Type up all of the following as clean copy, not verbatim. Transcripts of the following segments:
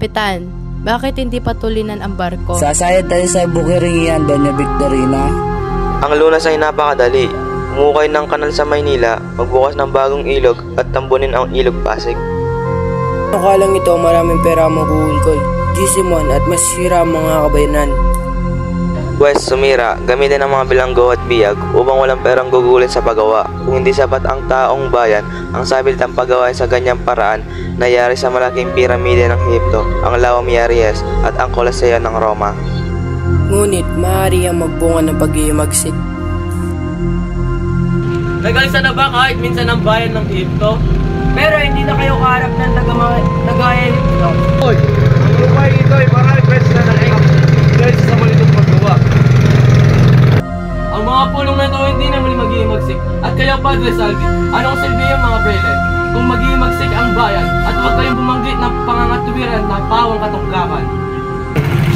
Kapitan, bakit hindi patulinan ang barko? Sasayad tayo sa Bukiringian, Doña Victorina. Ang lunas ay napakadali. Umukay ng kanal sa Maynila, magbukas ng bagong ilog at tambunin ang ilog Pasig. Akalang ito maraming pera maguhulkol, Gisimon at masira ang mga kabayanan. West, sumira, gamitin ang mga bilanggo at biyag upang walang perang gugulin sa paggawa. Kung hindi sapat ang taong bayan, ang sabiltang paggawa sa ganyang paraan, nayari sa malaking piramide ng Egypto, ang Lawa Mieres at ang Colosseum ng Roma. Ngunit maaari ang magbunga ng pag-iimagsik. Nagalsa na ba kahit minsan ang bayan ng Egypto? Pero hindi na kayo kaharap ng nag-Egypto. Hoy! Ang lupay ito ay maraming beses na dahil sa malitong paggawa. Ang mga pulong na ito hindi na muli mag-iimagsik. At kayo, Padre Salvi, anong silbi ang mga prele? Kung mag-iimagsik ang bayan at huwag kayong bumanggit ng pangangatuwiran na pawang katungkakan.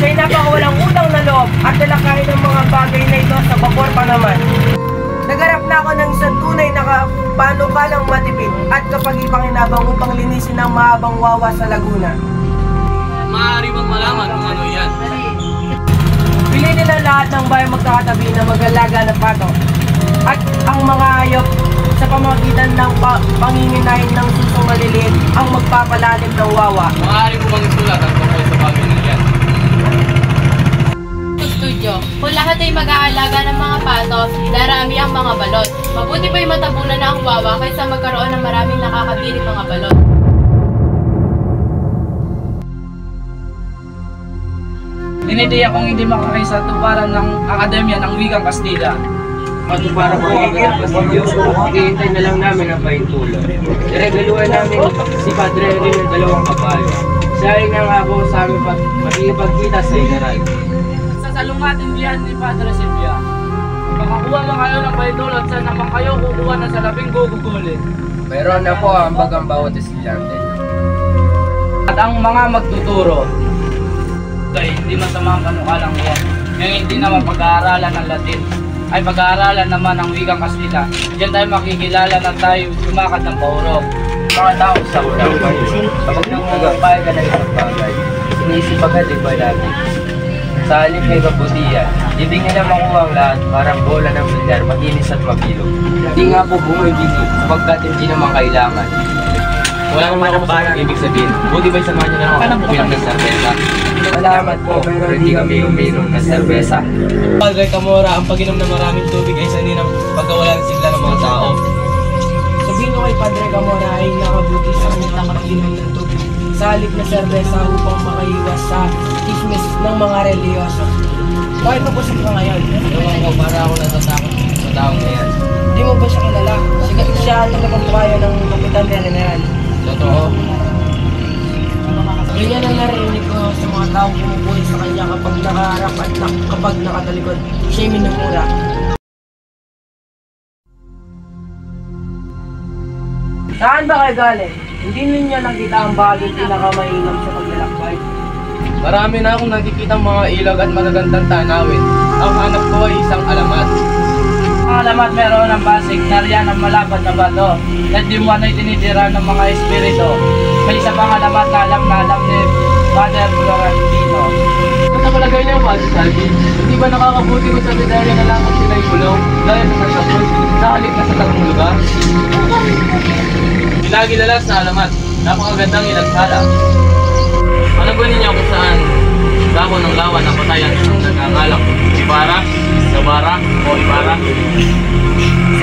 Siya'y napakawalang utang na loob at talakayin ng mga bagay na ito sa vapor pa naman. Nagarap na ako ng isang tunay na panukalang matipid at kapag-ipanginabang upang linisin ang mahabang wawa sa Laguna. Maaari bang malaman kung ano yan? Pili nila lahat ng bayan magkakatabi na mag-alaga ng pato at ang mga hayop sa pamamagitan ng panginginahin ng susong maliliit ang magpapalalim ng wawa. Maaari mo bang isulat ang tungkol sa bagay na yan? Studio, kung lahat ay mag-aalaga ng mga pato, darami ang mga balot. Mabuti pa'y matabunan na ang wawa kaysa magkaroon ng maraming nakakabiling mga balot. Tinitiyak kong hindi makakaisa tuparan ng Akademya ng Wikang Kastila. Para po ang Kastilyo, hihintay na lang namin ang pahintulot. Iregaluhan namin si Padre Henry ng 2 kabayo. Siya ay nangako sa aming makikipagkita sa Inaral. Sa salungatin diyan ni Padre Silvia, makakuha lang kayo ng pahintulot sa naman kayo kukuha na sa labing gugugulin. Mayroon na po ang bagang bawat estudyante. At ang mga magtuturo, ay hindi masama ang panukalang yan. Ngayon hindi naman pag-aaralan ng Latin, ay pag-aaralan naman ng Wikang Kastila. Diyan tayo makikilala na tayo lumakad ng paurong. Mga tao sa unang bayan, kapag nangungapay ka na isang bagay, sinisip agad iba natin. Sa halip may kabutihan, hindi nila makuha ang lahat, parang bola ng bilyar, makinis at mabilog. Hindi nga po bumibili, sapagkat hindi naman kailangan. Wala naman ang parang ibig sabihin. Buti ba'y samahan niyo na ako ng bilang ng serbesa? Salamat po, pero hindi kami uminom ng serbesa. Padre Camora, ang pag-inom ng maraming tubig ay sanay ng pagkawalan sigla ng mga tao. Sabihin ko kay Padre Camora ay nakabuti sa kanyang mag-inom ng tubig sa halip na serbesa upang makaiwas sa chismis ng mga reliyoso. Bakit napusok ka ngayon? Ewan ko, para ako natatakot sa taong na yan. Hindi mo ba siya kilala? Siya ang tagapagpayo ng Kapitan General. Totoo. Ganyan ang narinig ko sa mga taong pumupulit sa kanya kapag nakaharap at kapag nakatalikod. Siya'y minumura. Saan ba kayo galing? Hindi ninyo nakita ang bagay pinakamainam sa paglalakbay. Marami na akong nakikitang mga ilog at magagandang tanawin. Ang hanap ko ay isang alamat. Ang alamat meron ng Pasig, nariyan ang malapad na bato. At di mo ay tinitira ng mga espiritu. May isa pang alamat na alam ni Father Florentino. Kung nakalagay niya, Padre Salvi, hindi ba nakakabuti kung sa Bitaria na lamang sila'y kulong dahil sa sapos sa halip na sa takong lugar? Ilagilalas na alamat, napakagandang ilagsala. Alam ba ninyo kung saan dako ng lawan ng patayan ang nagangalak? Ibarra, Sabara, o Ibarra?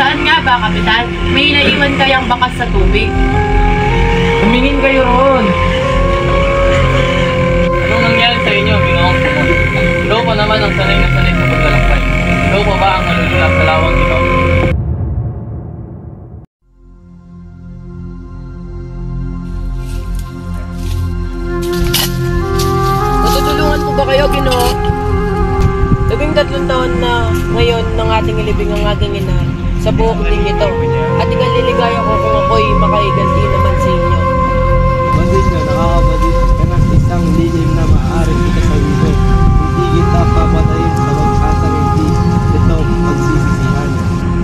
Saan nga ba, Kapitan? May naiwan kayang bakas sa tubig. Tumingin kayo roon. Anong nangyari sa inyo, Ginoong Simon? Ikaw pa naman ang sanay na sanay sa paglalakbay. Ikaw pa ba ang malulunag sa lawang ito? Natutulungan po ba kayo, Ginoo? 13 taon na ngayon ng ating ilibing ang ating ina sa buhok din ito. At ikaliligaya ko kung ako'y makaiganti naman sa inyo. Badis na nakakabadis ka ng isang lihim na maaaring ikasawido. Hindi kita papatayin sa pag-asang hindi ito magsisisihan.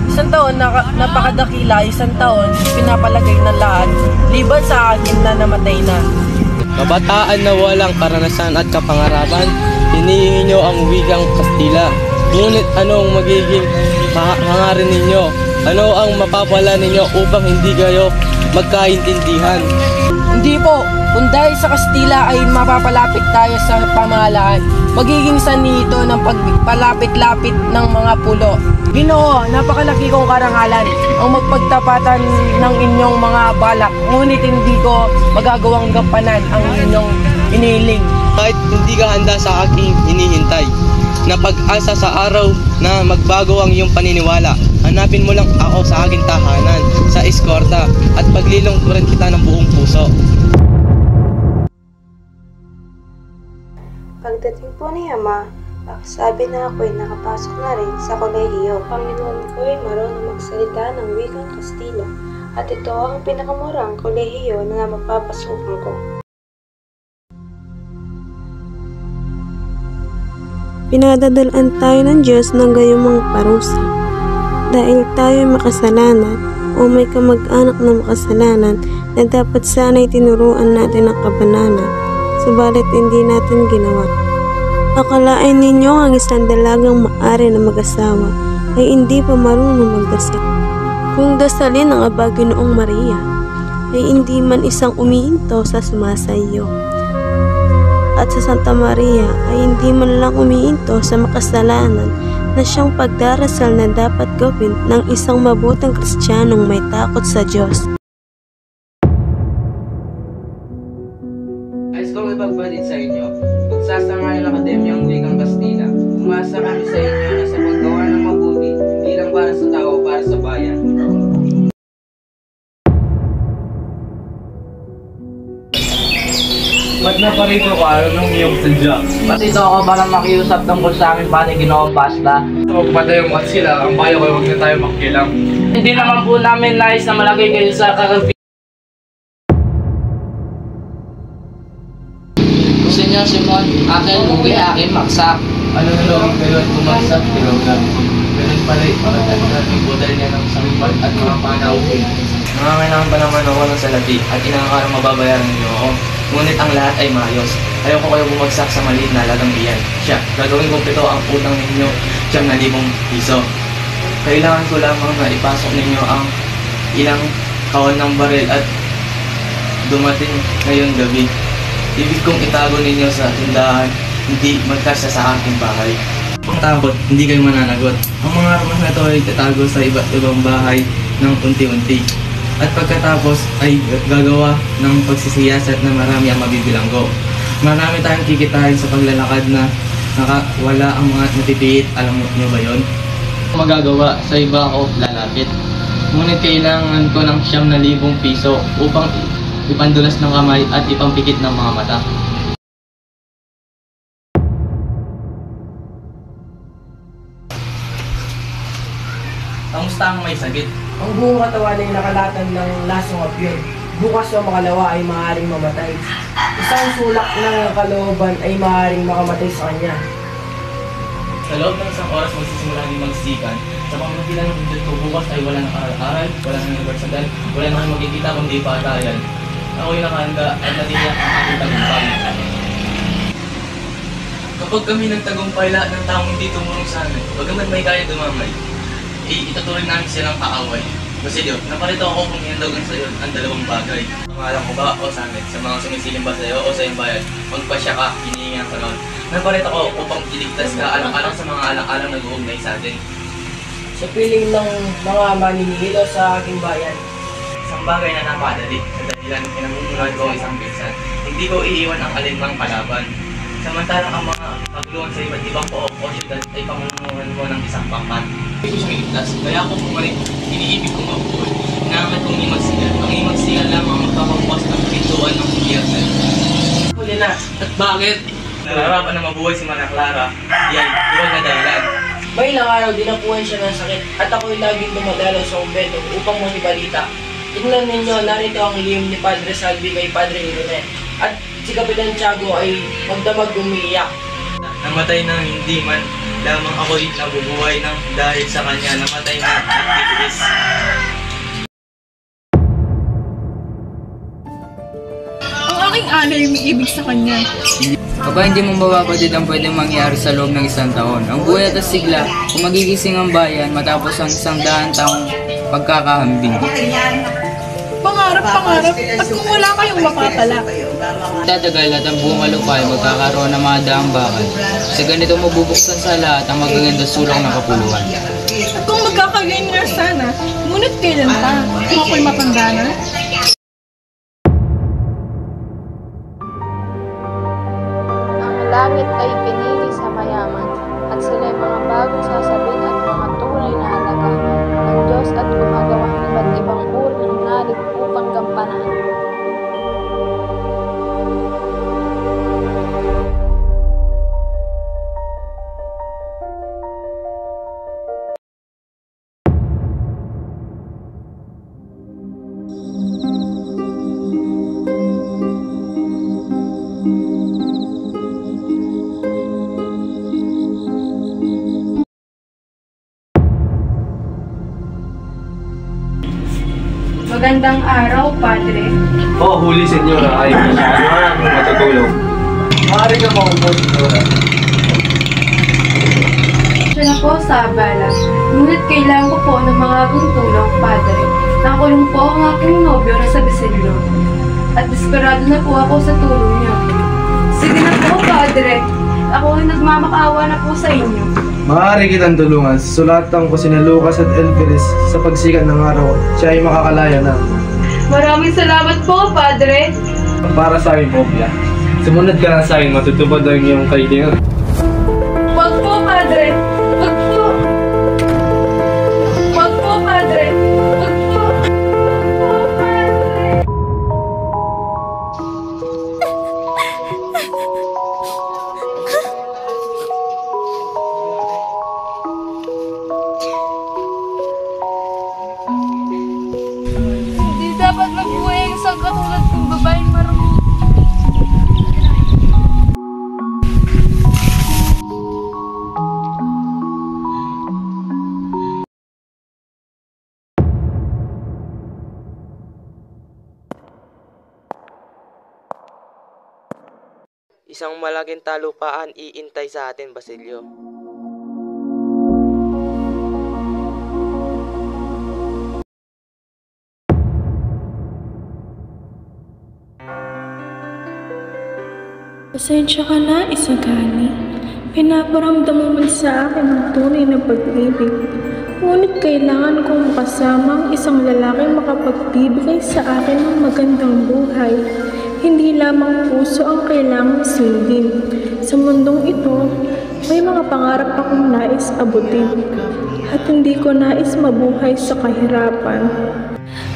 Isang taon napakadakila, isang taon pinapalagay ng lahat, liban sa akin na namatay na. Kabataan na walang karanasan at kapangarapan, hinihingi nyo ang wikang Kastila. Ngunit anong magiging hangarin ninyo? Ano ang mapapala ninyo upang hindi kayo magkaintindihan? Hindi po, kung dahil sa Kastila ay mapapalapit tayo sa pamahalaan, magiging sanhi ito ng pagpalapit-lapit ng mga pulo. Ginoo, napakalaki kong karangalan ang magpagtapatan ng inyong mga balak, ngunit hindi ko magagawang gampanan ang inyong iniling. Kahit hindi ka handa sa aking hinihintay, na pag-asa sa araw na magbago ang iyong paniniwala, hanapin mo lang ako sa aking tahanan, sa eskorta, at paglilingkuran kita ng buong puso. Pagdating po ni Ama, sabi na ako'y nakapasok na rin sa kolehiyo. Panginoon ko'y marunong magsalita ng wikang Kastila, at ito ang pinakamurang kolehiyo na mapapasukan ko. Pinadadalaan tayo ng Diyos ng gayong parusa. Dahil tayo makasalanan o may kamag-anak na makasalanan na dapat sana'y tinuruan natin ng kabanalan, subalit hindi natin ginawa. Akalain ninyo ang isang dalagang maari na mag-asawa ay hindi pa marunong magdasal. Kung dasalin ang Aba Ginoong Maria, ay hindi man isang umiinto sa sumasayo. At sa Santa Maria ay hindi man lang umiinto sa makasalanan na siyang pagdarasal na dapat gawin ng isang mabutang Kristiyanong may takot sa Diyos. Nais kong ipagbalit sa inyo, pagsasangayon ng Akademyang Wikang Kastila, umasa kami sa inyo na sa paggawa ng mabuti, hindi lang para sa tao, para sa bayan. Ba't naparito ko? Ano nung iyong sadya? Matito ako para makiusap tungkol sa amin pa ni Ginoong Pasta. Magpatayo mo at sila, ang bayo ko huwag na tayo makilang. Hindi naman po namin nais na malagay kayo sa kakampi. Gusto niyo, Simon? Akin, uwi, akin, maksak. Ano na loob kayo at pumasap? Ilaw na. Ganun pala'y maganda ng budal niya ng samipal at mga panauhin. Nangangailangan pa naman ako ng salapi at inakakarang mababayaran niyo ako. Ngunit ang lahat ay maayos. Ayoko kayo bumagsak sa maliit na halagang iyan. Siya, gagawin kong 7 ang utang ninyo, 9,000 piso. Kailangan ko lamang na ipasok ninyo ang ilang kahon ng baril at dumating ngayong gabi. Ibig kong itago ninyo sa tindahan, hindi magkasya sa aking bahay. Ang takot, hindi kayo mananagot. Ang mga armas na ito ay tatago sa iba't ibang bahay ng unti-unti. At pagkatapos ay gagawa ng pagsisiyasat na marami ang mabibilanggo. Marami tayong kikitain sa paglalakad na wala ang mga natitiit. Alam niyo ba yon? Magagawa sa iba ako lalapit. Ngunit kailangan ko ng 9,000 piso upang ipandulas ng kamay at ipampikit ng mga mata. Kamusta ang may sakit? Ang buong katawan ay nakalatan ng lasong apyon. Bukas o makalawa ay maaaring mamatay. Isang sulak ng kalooban ay maaaring makamatay sa kanya. Sa loob ng isang oras magsisimula din magsikan. Sa pamamagitan ng pindot ko bukas ay wala nang aral-aral, wala nang unibersidad, wala nang magkikita kundi patayan. Ako'y nakahanda at natiyak ang aking tagumpay. Kapag kami nagtagumpay lahat ng taong hindi tumulong sa amin, bagamat may kaya dumamay, itutuloy namin silang kaaway. Basilio, naparito ako kung ihandagan sa iyo ang dalawang bagay. Pangalan ko ba o sanit sa mga sumisiling ba sa iyo o sa iyong bayan? Magpasya ka, hinihingan ka noon. Naparito ako upang iligtas ka alang-alang sa mga alang-alang nag-uugnay sa atin. Sa piling ng mga maninihilo sa aking bayan. Isang bagay na napadali sa dahilan pinamumunuan ko ang isang pinsan. Hindi ko iiwan ang alinmang kalaban. Samantalang ang mga pagluwan sa iba't ibang pook o syudad ay pamunuan mo ng isang pangkat. Hindi ko siya iligtas, kaya ako bumalik. Iniibig kong mabuhay. Nangangat kong imagsigal. Ang imagsigal lamang ang magpapabukas ng pintuan ng impyerno. Huli na. At bakit? Nararapan na mabuhay si Maria Clara. Yan, iwan na dahilan. May ilang araw dinapuan siya ng sakit at ako'y laging dumadalaw sa kumbento upang manibalita. Tingnan ninyo, narito ang lihim ni Padre Salvi kay Padre Irene. At si Kapitan Tiago ay magdamag umiiyak. Namatay na hindi man lamang ako'y nabubuhay ng dahil sa kanya. Namatay na nagtitiis. Ang malaking alay yung ibig sa kanya. Aba, hindi mo mapapatid ang pwedeng mangyari sa loob ng 1 taon. Ang buhay at sigla, kung magigising ang bayan matapos ang 100 taong pagkakahambing. Pangarap, at kung wala kayong mapapala. Tatagal at ang buong alupay magkakaroon ng mga daang bakal. Sa ganito mabubuksan sa lahat ang magaganda sulong ng kapuluhan. At kung magkakagayon nga sana, ngunit kailan pa? Kung ako'y matanda na? Ang langit ay pinili sa mayaman, at sila'y mga bagong sasabihin at mga tunay na halaga ng Diyos at gumagawa ng iba't ibang uri ng nalig upang gampanan. Magandang araw, Padre. Huli, senyora. Ay, matutulog. Maaari ka maubos, senyora. Siya na po sa abala. Ngunit kailangan ko po ng mga tulong, Padre. Nakulong po ang aking nobyo na sa Basilio. At desperado na po ako sa tulong niyo. Sige na po, Padre. Ako ay nagmamakaawa na po sa inyo. Maaari kitang tulungan. Sulatan ko sina Lucas at Elpiris sa pagsikat ng araw. Siya ay makakalaya na. Maraming salamat po, Padre. Para sa akin, Popia. Sumunod ka na sa akin, matutupad ang iyong kailangan. Wag po, Padre. Wag po. Wag po, Padre. Wag po. Padre. Hindi dapat magbuhay ang isang katulad kong babaeng marunong. Isang malaking talupaan iintay sa atin, Basilio. Pasensya ka na, Isagani. Pinaparamdam mo man sa akin ang tunay na pag-ibig. Ngunit kailangan kong makasama ang isang lalaking makapagbibigay sa akin ng magandang buhay. Hindi lamang puso ang kailangang sundin. Sa mundong ito, may mga pangarap akong nais abutin. At hindi ko nais mabuhay sa kahirapan.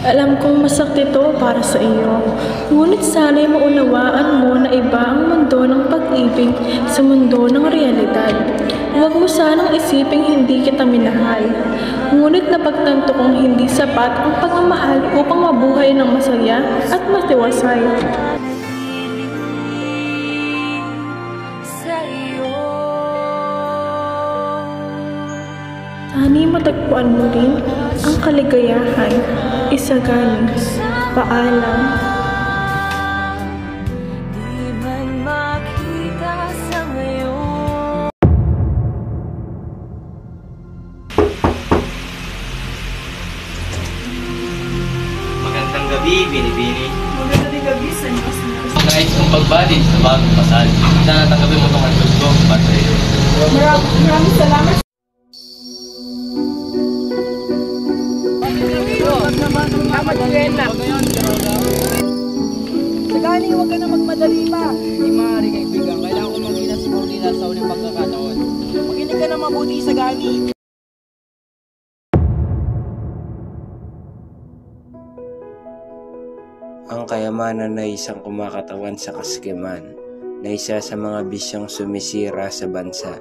Alam kong masakit ito para sa iyo, ngunit sana'y maunawaan mo na iba ang mundo ng pag-ibig sa mundo ng realidad. Huwag mo sanang isiping hindi kita minahal, ngunit napagtanto kong hindi sapat ang pagmamahal upang mabuhay ng masaya at matiwasay. Sana'y matagpuan mo rin ang kaligayahan. Isagani, paalam. Di man makita sa ngayon. Magandang gabi, Binibini. Magandang gabi sa inyo. Nais kong pagbati sa bagong kasal. Sana tanggapin mo itong advance ko, Padre. Maraming salamat. Sagani, huwag ka na magmadali pa. Hindi maaari kaibigan, kailangan ko makita si Paulina sa uling pagkakataon. Makinig ka na mabuti, Sagani. Ang kayamanan ay isang kumakatawan sa kaskiman na isa sa mga bisyong sumisira sa bansa.